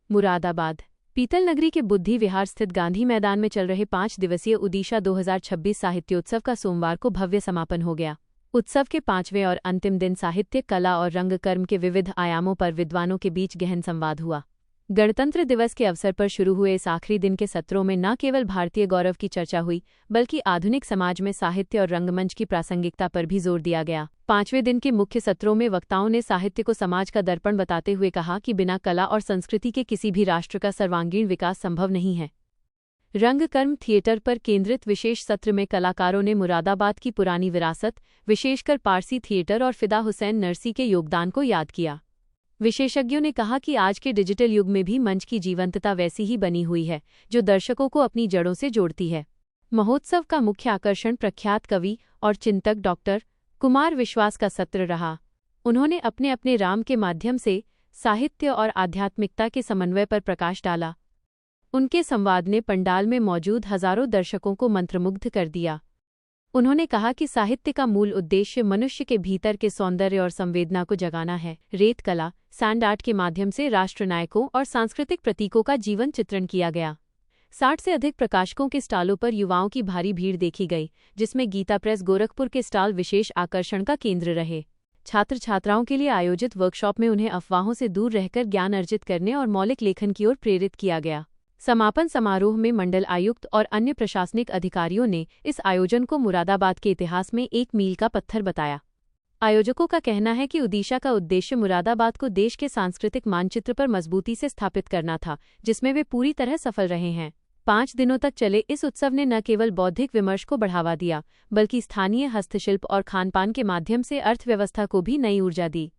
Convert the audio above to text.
मुरादाबाद पीतल नगरी के बुद्धि विहार स्थित गांधी मैदान में चल रहे 5 दिवसीय ओडिशा 2026 साहित्योत्सव का सोमवार को भव्य समापन हो गया। उत्सव के 5वें और अंतिम दिन साहित्य, कला और रंगकर्म के विविध आयामों पर विद्वानों के बीच गहन संवाद हुआ। गणतंत्र दिवस के अवसर पर शुरू हुए इस आखिरी दिन के सत्रों में न केवल भारतीय गौरव की चर्चा हुई, बल्कि आधुनिक समाज में साहित्य और रंगमंच की प्रासंगिकता पर भी जोर दिया गया। 5वें दिन के मुख्य सत्रों में वक्ताओं ने साहित्य को समाज का दर्पण बताते हुए कहा कि बिना कला और संस्कृति के किसी भी राष्ट्र का सर्वांगीण विकास संभव नहीं है। रंगकर्म थिएटर पर केंद्रित विशेष सत्र में कलाकारों ने मुरादाबाद की पुरानी विरासत, विशेषकर पारसी थिएटर और फिदा हुसैन नरसी के योगदान को याद किया। विशेषज्ञों ने कहा कि आज के डिजिटल युग में भी मंच की जीवंतता वैसी ही बनी हुई है, जो दर्शकों को अपनी जड़ों से जोड़ती है। महोत्सव का मुख्य आकर्षण प्रख्यात कवि और चिंतक डॉक्टर कुमार विश्वास का सत्र रहा। उन्होंने अपने अपने राम के माध्यम से साहित्य और आध्यात्मिकता के समन्वय पर प्रकाश डाला। उनके संवाद ने पंडाल में मौजूद हजारों दर्शकों को मंत्रमुग्ध कर दिया। उन्होंने कहा कि साहित्य का मूल उद्देश्य मनुष्य के भीतर के सौंदर्य और संवेदना को जगाना है। रेत कला, सैंड आर्ट के माध्यम से राष्ट्रनायकों और सांस्कृतिक प्रतीकों का जीवन चित्रण किया गया। 60 से अधिक प्रकाशकों के स्टॉलों पर युवाओं की भारी भीड़ देखी गई, जिसमें गीता प्रेस गोरखपुर के स्टॉल विशेष आकर्षण का केंद्र रहे। छात्र छात्राओं के लिए आयोजित वर्कशॉप में उन्हें अफवाहों से दूर रहकर ज्ञान अर्जित करने और मौलिक लेखन की ओर प्रेरित किया गया। समापन समारोह में मंडल आयुक्त और अन्य प्रशासनिक अधिकारियों ने इस आयोजन को मुरादाबाद के इतिहास में एक मील का पत्थर बताया। आयोजकों का कहना है कि ओडिशा का उद्देश्य मुरादाबाद को देश के सांस्कृतिक मानचित्र पर मजबूती से स्थापित करना था, जिसमें वे पूरी तरह सफल रहे हैं। 5 दिनों तक चले इस उत्सव ने न केवल बौद्धिक विमर्श को बढ़ावा दिया, बल्कि स्थानीय हस्तशिल्प और खानपान के माध्यम से अर्थव्यवस्था को भी नई ऊर्जा दी।